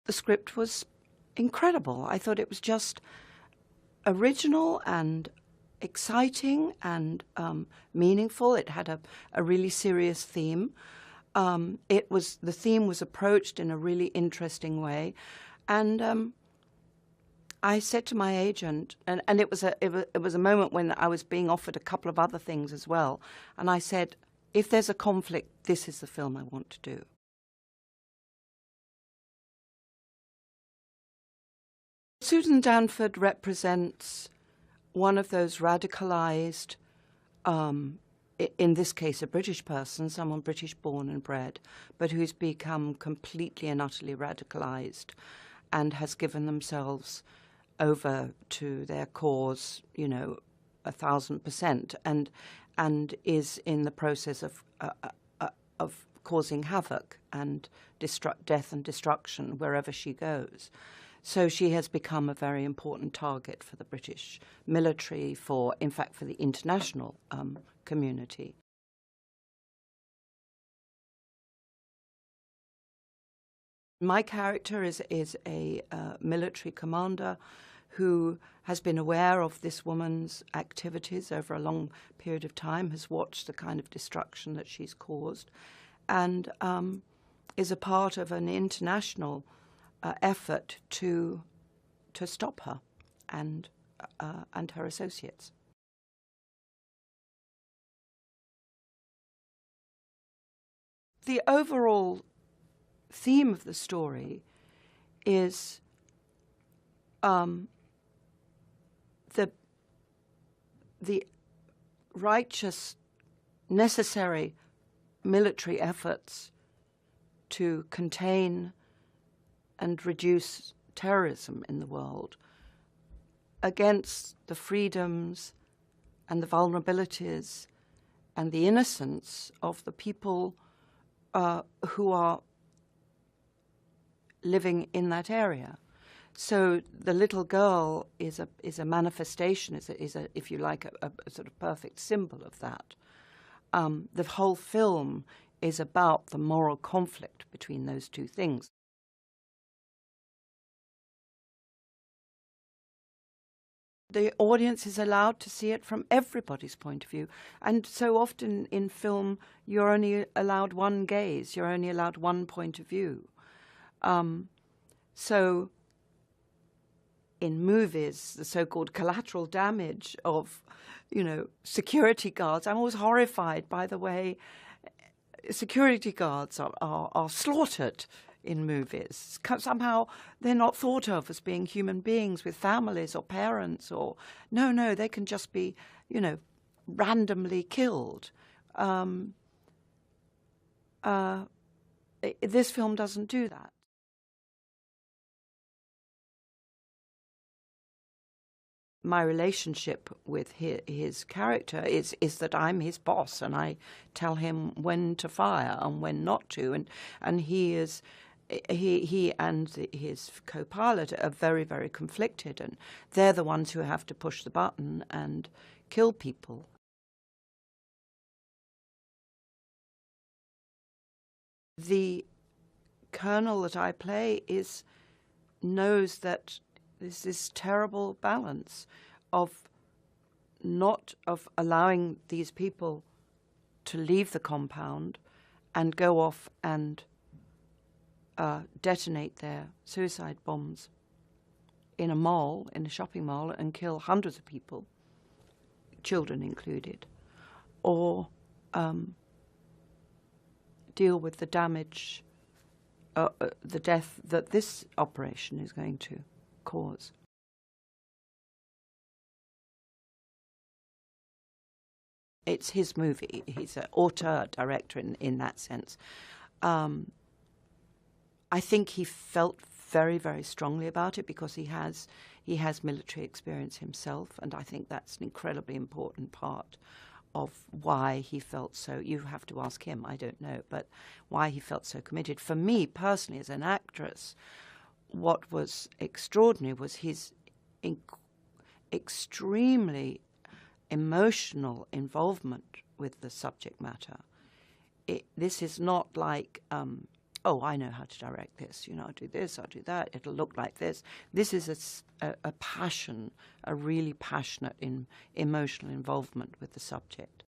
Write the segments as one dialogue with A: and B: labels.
A: The script was incredible. I thought it was just original and exciting and meaningful. It had a really serious theme. The theme was approached in a really interesting way, and I said to my agent, and it was a moment when I was being offered a couple of other things as well, and I said, if there's a conflict, this is the film I want to do. Susan Danford represents one of those radicalized, in this case a British person, someone British born and bred, but who's become completely and utterly radicalized and has given themselves over to their cause, 1,000%, and is in the process of causing havoc and death and destruction wherever she goes. So she has become a very important target for the British military, in fact, for the international community. My character is a military commander who has been aware of this woman's activities over a long period of time, has watched the kind of destruction that she's caused, and is a part of an international effort to stop her and her associates. The overall theme of the story is the righteous, necessary military efforts to contain and reduce terrorism in the world against the freedoms and the vulnerabilities and the innocence of the people who are living in that area. So the little girl is a manifestation, is a if you like, a sort of perfect symbol of that. The whole film is about the moral conflict between those two things. The audience is allowed to see it from everybody's point of view. And so often in film, you're only allowed one gaze, you're only allowed one point of view. So in movies, the so-called collateral damage of, security guards, I'm always horrified by the way security guards are slaughtered in movies. Somehow they're not thought of as being human beings with families or parents, or no, they can just be, randomly killed. This film doesn't do that. My relationship with his character is that I'm his boss, and I tell him when to fire and when not to, and he and his co-pilot are very, very conflicted, and they're the ones who have to push the button and kill people. The colonel that I play knows that there's this terrible balance of allowing these people to leave the compound and go off and detonate their suicide bombs in a shopping mall, and kill hundreds of people, children included, or deal with the damage, the death that this operation is going to cause. It's his movie. He's an auteur, director in that sense. I think he felt very, very strongly about it because he has military experience himself, and I think that's an incredibly important part of why he felt so. You have to ask him, I don't know, but why he felt so committed. For me personally, as an actress, what was extraordinary was his extremely emotional involvement with the subject matter. This is not like oh, I know how to direct this, I'll do this, I'll do that, it'll look like this. This is a passion, a really passionate emotional involvement with the subject.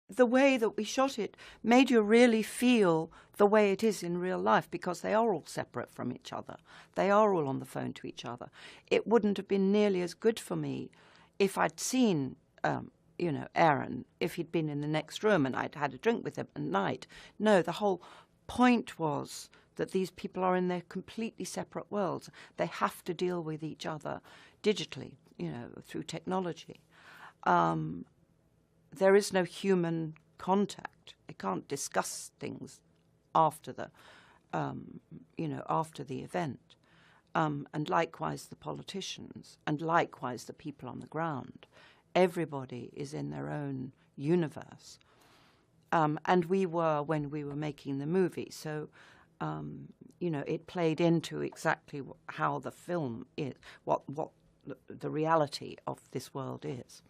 A: The way that we shot it made you really feel the way it is in real life, because they are all separate from each other. They are all on the phone to each other. It wouldn't have been nearly as good for me if I'd seen, Aaron, if he'd been in the next room and I'd had a drink with him at night. No, the whole point was that these people are in their completely separate worlds. They have to deal with each other digitally, through technology. There is no human contact. They can't discuss things after the, after the event. And likewise the politicians, and likewise the people on the ground. Everybody is in their own universe. And we were when we were making the movie. So, it played into exactly how the film is, what the reality of this world is.